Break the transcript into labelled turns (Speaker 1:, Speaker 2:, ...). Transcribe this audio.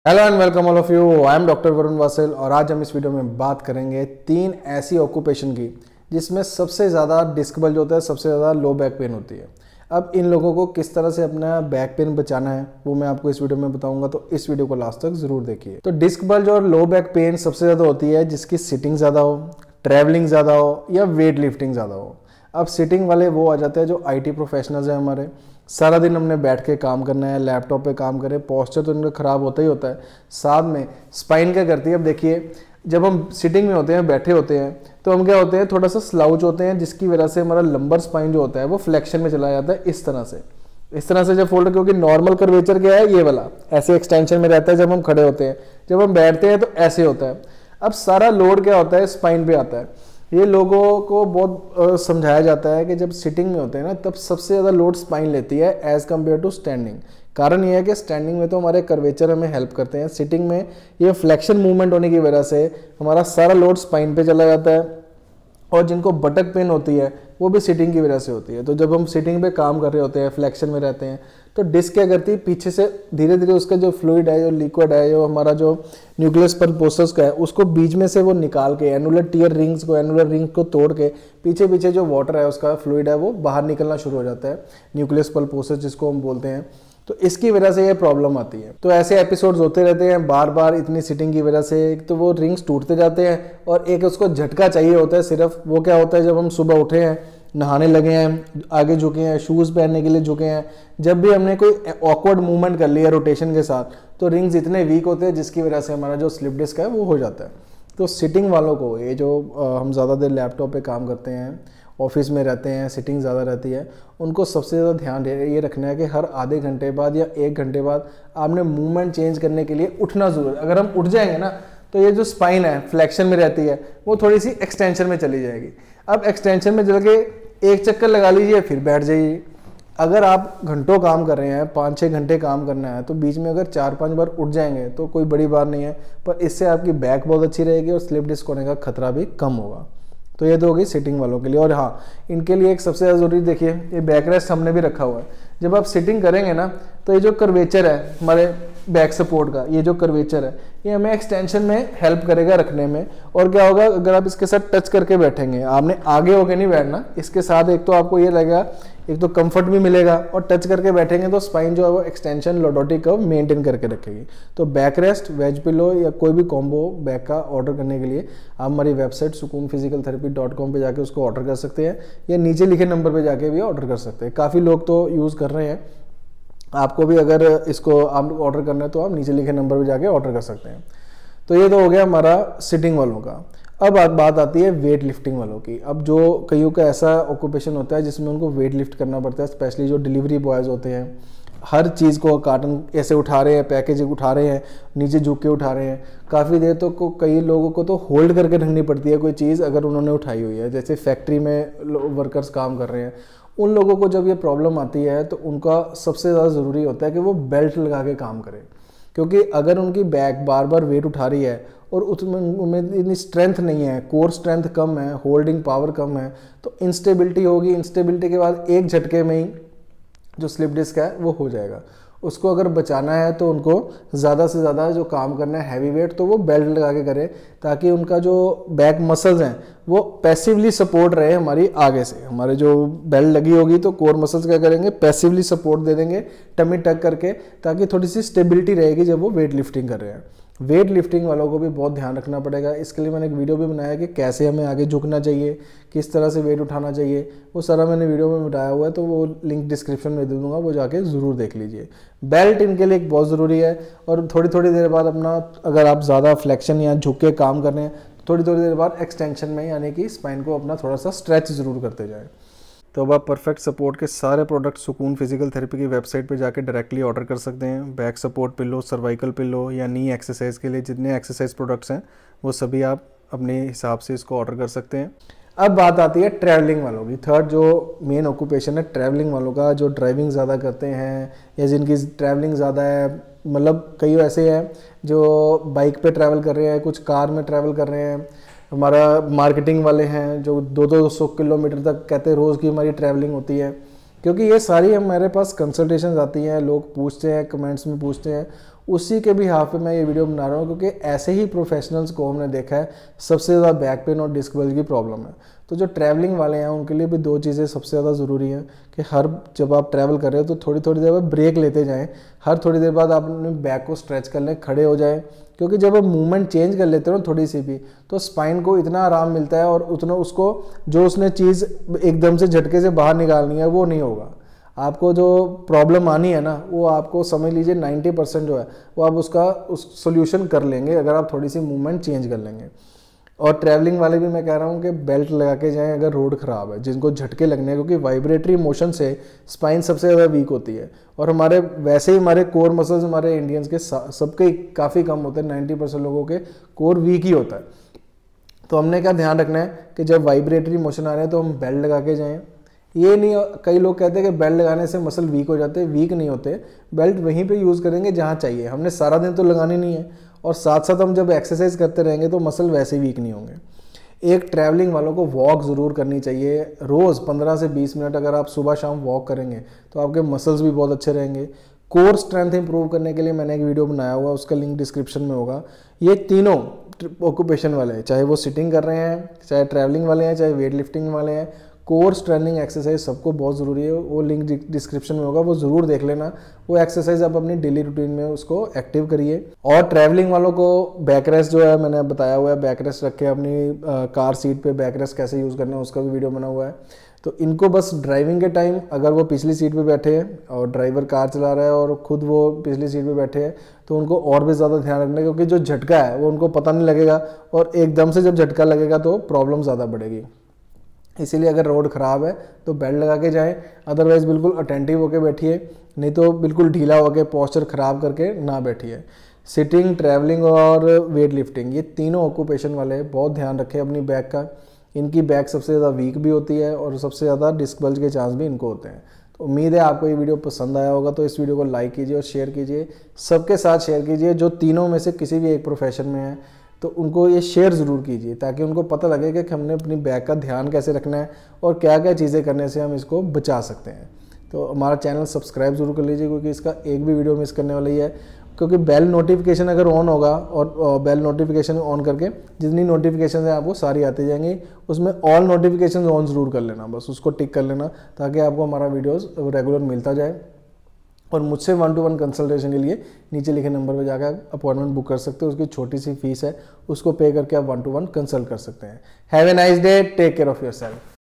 Speaker 1: Hello and welcome all of you. I am doctor Varun वासेल और आज हम इस वीडियो में बात करेंगे 3 ऐसी ऑक्यूपेशन की जिसमें सबसे ज़्यादा डिस्क बल्ज होता है, सबसे ज़्यादा लो बैक पेन होती है। अब इन लोगों को किस तरह से अपना बैक पेन बचाना है वो मैं आपको इस वीडियो में बताऊंगा, तो इस वीडियो को लास्ट तक ज़रूर देखिए। तो डिस्क बल्ज और लो बैक पेन सबसे ज़्यादा होती है जिसकी सिटिंग ज़्यादा हो, ट्रैवलिंग ज़्यादा हो या वेट लिफ्टिंग ज़्यादा हो। अब सिटिंग वाले वो आ जाते हैं जो IT प्रोफेशनल्स हैं हमारे, सारा दिन हमने बैठ के काम करना है, लैपटॉप पे काम करें, पोस्चर तो इनका ख़राब होता ही होता है, साथ में स्पाइन क्या करती है। अब देखिए जब हम सिटिंग में होते हैं, बैठे होते हैं, तो हम क्या होते हैं, थोड़ा सा स्लाउच होते हैं जिसकी वजह से हमारा लंबर स्पाइन जो होता है वो फ्लेक्शन में चला जाता है। इस तरह से जब फोल्डर, क्योंकि नॉर्मल कर्वेचर क्या है, ये वाला ऐसे एक्सटेंशन में रहता है जब हम खड़े होते हैं, जब हम बैठते हैं तो ऐसे होता है। अब सारा लोड क्या होता है, स्पाइन पे आता है। ये लोगों को बहुत समझाया जाता है कि जब सिटिंग में होते हैं ना तब सबसे ज़्यादा लोड स्पाइन लेती है एज़ कम्पेयर टू स्टैंडिंग। कारण ये है कि स्टैंडिंग में तो हमारे कर्वेचर हमें हेल्प करते हैं, सिटिंग में ये फ्लेक्शन मूवमेंट होने की वजह से हमारा सारा लोड स्पाइन पे चला जाता है। और जिनको बटक पेन होती है वो भी सिटिंग की वजह से होती है। तो जब हम सिटिंग पे काम कर रहे होते हैं, फ्लेक्शन में रहते हैं, तो डिस्क क्या करती है, पीछे से धीरे धीरे उसका जो फ्लूइड है, जो लिक्विड है, जो हमारा जो न्यूक्लियस पल्पोसस का है, उसको बीच में से वो निकाल के एनुलर टियर रिंग्स को, एनुलर रिंग को तोड़ के पीछे पीछे जो वाटर है, उसका फ्लूइड है, वो बाहर निकलना शुरू हो जाता है, न्यूक्लियस पल्पोसस जिसको हम बोलते हैं। तो इसकी वजह से ये प्रॉब्लम आती है। तो ऐसे एपिसोड्स होते रहते हैं बार बार इतनी सिटिंग की वजह से। एक तो वो रिंग्स टूटते जाते हैं और एक उसको झटका चाहिए होता है सिर्फ। वो क्या होता है, जब हम सुबह उठे हैं, नहाने लगे हैं, आगे झुके हैं, शूज़ पहनने के लिए झुके हैं, जब भी हमने कोई ऑकवर्ड मूवमेंट कर लिया रोटेशन के साथ, तो रिंग्स इतने वीक होते हैं जिसकी वजह से हमारा जो स्लिप डिस्क है वो हो जाता है। तो सिटिंग वालों को, ये जो हम ज़्यादा देर लैपटॉप पे काम करते हैं, ऑफिस में रहते हैं, सिटिंग ज़्यादा रहती है, उनको सबसे ज़्यादा ध्यान ये रखना है कि हर आधे घंटे बाद या 1 घंटे बाद आपने मूवमेंट चेंज करने के लिए उठना ज़रूर है। अगर हम उठ जाएंगे ना तो ये जो स्पाइन है फ्लेक्शन में रहती है वो थोड़ी सी एक्सटेंशन में चली जाएगी। अब एक्सटेंशन में चल के एक चक्कर लगा लीजिए, फिर बैठ जाइए। अगर आप घंटों काम कर रहे हैं, 5-6 घंटे काम करना है, तो बीच में अगर 4-5 बार उठ जाएंगे तो कोई बड़ी बात नहीं है, पर इससे आपकी बैक बहुत अच्छी रहेगी और स्लिप डिस्क होने का खतरा भी कम होगा। तो ये तो होगी सिटिंग वालों के लिए। और हाँ, इनके लिए एक सबसे ज़्यादा ज़रूरी, देखिए ये बैक रेस्ट हमने भी रखा हुआ है। जब आप सिटिंग करेंगे ना तो ये जो कर्वेचर है हमारे बैक सपोर्ट का, ये जो कर्वेचर है, ये हमें एक्सटेंशन में हेल्प करेगा रखने में। और क्या होगा, अगर आप इसके साथ टच करके बैठेंगे, आपने आगे होके नहीं बैठना, इसके साथ एक तो आपको ये लगेगा, एक तो कंफर्ट भी मिलेगा, और टच करके बैठेंगे तो स्पाइन जो है वो एक्सटेंशन लॉर्डोटिक कर्व मेंटेन करके रखेगी। तो बैक रेस्ट, वेज पिलो या कोई भी कॉम्बो बैक का ऑर्डर करने के लिए आप हमारी वेबसाइट sukoonphysicaltherapy.com पे जाके उसको ऑर्डर कर सकते हैं, या नीचे लिखे नंबर पे जाके भी ऑर्डर कर सकते हैं। काफ़ी लोग तो यूज़ कर रहे हैं, आपको भी अगर इसको आप ऑर्डर करना है तो आप नीचे लिखे नंबर पे जाके ऑर्डर कर सकते हैं। तो ये तो हो गया हमारा सिटिंग वालों का। अब बात आती है वेट लिफ्टिंग वालों की। अब जो कईयों का ऐसा ऑक्यूपेशन होता है जिसमें उनको वेट लिफ्ट करना पड़ता है, स्पेशली जो डिलीवरी बॉयज़ होते हैं, हर चीज़ को कार्टन ऐसे उठा रहे हैं, पैकेज उठा रहे हैं, नीचे झुक के उठा रहे हैं, काफ़ी देर तो कई लोगों को तो होल्ड करके रखनी पड़ती है कोई चीज़ अगर उन्होंने उठाई हुई है। जैसे फैक्ट्री में वर्कर्स काम कर रहे हैं, उन लोगों को जब ये प्रॉब्लम आती है तो उनका सबसे ज़्यादा ज़रूरी होता है कि वो बेल्ट लगा के काम करें, क्योंकि अगर उनकी बैक बार बार वेट उठा रही है और उनमें इतनी स्ट्रेंथ नहीं है, कोर स्ट्रेंथ कम है, होल्डिंग पावर कम है, तो इंस्टेबिलिटी होगी। इंस्टेबिलिटी के बाद एक झटके में ही जो स्लिप डिस्क है वो हो जाएगा। उसको अगर बचाना है तो उनको ज़्यादा से ज़्यादा जो काम करना है हैवी वेट, तो वो बेल्ट लगा के करें, ताकि उनका जो बैक मसल्स हैं वो पैसिवली सपोर्ट रहे हमारी आगे से। हमारे जो बेल्ट लगी होगी तो कोर मसल्स क्या करेंगे, पैसिवली सपोर्ट दे देंगे टमी टक करके, ताकि थोड़ी सी स्टेबिलिटी रहेगी जब वो वेट लिफ्टिंग कर रहे हैं। वेट लिफ्टिंग वालों को भी बहुत ध्यान रखना पड़ेगा। इसके लिए मैंने एक वीडियो भी बनाया कि कैसे हमें आगे झुकना चाहिए, किस तरह से वेट उठाना चाहिए, वो सारा मैंने वीडियो में बताया हुआ है, तो वो लिंक डिस्क्रिप्शन में दे दूंगा, वो जाके ज़रूर देख लीजिए। बेल्ट इनके लिए बहुत ज़रूरी है। और थोड़ी थोड़ी देर बाद अपना, अगर आप ज़्यादा फ्लेक्शन या झुक के काम कर रहे हैं, थोड़ी थोड़ी देर बाद एक्सटेंशन में, यानी कि स्पाइन को अपना थोड़ा सा स्ट्रेच ज़रूर करते जाएँ। तो अब आप परफेक्ट सपोर्ट के सारे प्रोडक्ट सुकून फिजिकल थेरेपी की वेबसाइट पे जाके डायरेक्टली ऑर्डर कर सकते हैं। Back support pillow, cervical pillow या नी एक्सरसाइज के लिए जितने एक्सरसाइज प्रोडक्ट्स हैं वो सभी आप अपने हिसाब से इसको ऑर्डर कर सकते हैं। अब बात आती है ट्रैवलिंग वालों की। थर्ड जो मेन ऑक्यूपेशन है ट्रैवलिंग वालों का, जो ड्राइविंग ज़्यादा करते हैं या जिनकी ट्रैवलिंग ज़्यादा है, मतलब कई ऐसे हैं जो बाइक पे ट्रैवल कर रहे हैं, कुछ कार में ट्रैवल कर रहे हैं, हमारा मार्केटिंग वाले हैं जो 200-200 किलोमीटर तक कहते हैं रोज़ की हमारी ट्रैवलिंग होती है। क्योंकि ये सारी हमारे पास कंसल्टेशन आती हैं, लोग पूछते हैं, कमेंट्स में पूछते हैं, उसी के भी हाफ पे मैं ये वीडियो बना रहा हूँ, क्योंकि ऐसे ही प्रोफेशनल्स को हमने देखा है सबसे ज़्यादा बैक पेन और डिस्क बल्ज की प्रॉब्लम है। तो जो ट्रैवलिंग वाले हैं उनके लिए भी दो चीज़ें सबसे ज़्यादा ज़रूरी हैं कि जब आप ट्रैवल कर रहे हो तो थोड़ी थोड़ी देर बाद ब्रेक लेते जाएं, हर थोड़ी देर बाद आप अपने बैक को स्ट्रेच कर लें, खड़े हो जाएं, क्योंकि जब आप मूवमेंट चेंज कर लेते हो ना थोड़ी सी भी, तो स्पाइन को इतना आराम मिलता है और उतना उसको जो उसने चीज़ एकदम से झटके से बाहर निकालनी है वो नहीं होगा। आपको जो प्रॉब्लम आनी है ना वो आपको समझ लीजिए 90% जो है वो आप उस सोल्यूशन कर लेंगे अगर आप थोड़ी सी मूवमेंट चेंज कर लेंगे। और ट्रैवलिंग वाले भी मैं कह रहा हूँ कि बेल्ट लगा के जाएं अगर रोड ख़राब है, जिनको झटके लगने हैं, क्योंकि वाइब्रेटरी मोशन से स्पाइन सबसे ज़्यादा वीक होती है। और वैसे ही हमारे कोर मसल्स हमारे इंडियंस के सबके काफ़ी कम होते हैं, 90% लोगों के कोर वीक ही होता है। तो हमने क्या ध्यान रखना है कि जब वाइब्रेटरी मोशन आ रहे हैं तो हम बेल्ट लगा के जाएँ। ये नहीं, कई लोग कहते हैं कि बेल्ट लगाने से मसल वीक हो जाते हैं, वीक नहीं होते। बेल्ट वहीं पे यूज़ करेंगे जहाँ चाहिए, हमने सारा दिन तो लगानी नहीं है। और साथ साथ हम जब एक्सरसाइज करते रहेंगे तो मसल वैसे वीक नहीं होंगे। एक ट्रैवलिंग वालों को वॉक ज़रूर करनी चाहिए, रोज़ 15 से 20 मिनट अगर आप सुबह शाम वॉक करेंगे तो आपके मसल्स भी बहुत अच्छे रहेंगे। कोर स्ट्रेंथ इंप्रूव करने के लिए मैंने एक वीडियो बनाया हुआ, उसका लिंक डिस्क्रिप्शन में होगा। ये तीनों ऑक्यूपेशन वाले हैं, चाहे वो सिटिंग कर रहे हैं, चाहे ट्रैवलिंग वाले हैं, चाहे वेट लिफ्टिंग वाले हैं, कोर स्ट्रेंथिंग एक्सरसाइज सबको बहुत ज़रूरी है। वो लिंक डिस्क्रिप्शन में होगा, वो ज़रूर देख लेना। वो एक्सरसाइज आप अपनी डेली रूटीन में उसको एक्टिव करिए। और ट्रैवलिंग वालों को बैक रेस्ट जो है मैंने बताया हुआ है, बैक रेस्ट रखे अपनी कार सीट पे बैक रेस्ट कैसे यूज़ करना है उसका भी वीडियो बना हुआ है। तो इनको बस ड्राइविंग के टाइम अगर वो पिछली सीट पे बैठे हैं और ड्राइवर कार चला रहा है और खुद वो पिछली सीट पे बैठे हैं तो उनको और भी ज़्यादा ध्यान रखना है, क्योंकि जो झटका है वो उनको पता नहीं लगेगा और एकदम से जब झटका लगेगा तो प्रॉब्लम ज़्यादा बढ़ेगी। इसीलिए अगर रोड ख़राब है तो बेल्ट लगा के जाएं, अदरवाइज़ बिल्कुल अटेंटिव होकर बैठिए, नहीं तो बिल्कुल ढीला होकर पोस्चर ख़राब करके ना बैठिए। सिटिंग, ट्रैवलिंग और वेट लिफ्टिंग, ये तीनों ऑक्यूपेशन वाले बहुत ध्यान रखें अपनी बैक का। इनकी बैक सबसे ज़्यादा वीक भी होती है और सबसे ज़्यादा डिस्क बल्ज के चांस भी इनको होते हैं। तो उम्मीद है आपको ये वीडियो पसंद आया होगा, तो इस वीडियो को लाइक कीजिए और शेयर कीजिए, सबके साथ शेयर कीजिए जो तीनों में से किसी भी एक प्रोफेशन में है, तो उनको ये शेयर ज़रूर कीजिए ताकि उनको पता लगे कि हमने अपनी बैक का ध्यान कैसे रखना है और क्या क्या चीज़ें करने से हम इसको बचा सकते हैं। तो हमारा चैनल सब्सक्राइब ज़रूर कर लीजिए, क्योंकि इसका एक भी वीडियो मिस करने वाली है। क्योंकि बेल नोटिफिकेशन अगर ऑन होगा और बेल नोटिफिकेशन ऑन करके जितनी नोटिफिकेशन है आपको सारी आती जाएंगी, उसमें ऑल नोटिफिकेशन ऑन ज़रूर कर लेना, बस उसको टिक कर लेना ताकि आपको हमारा वीडियोस रेगुलर मिलता जाए। और मुझसे 1-to-1 कंसल्टेशन के लिए नीचे लिखे नंबर पर जाकर अपॉइंटमेंट बुक कर सकते हो। उसकी छोटी सी फीस है, उसको पे करके आप 1-to-1 कंसल्ट कर सकते हैं। Have a nice day, take care of yourself.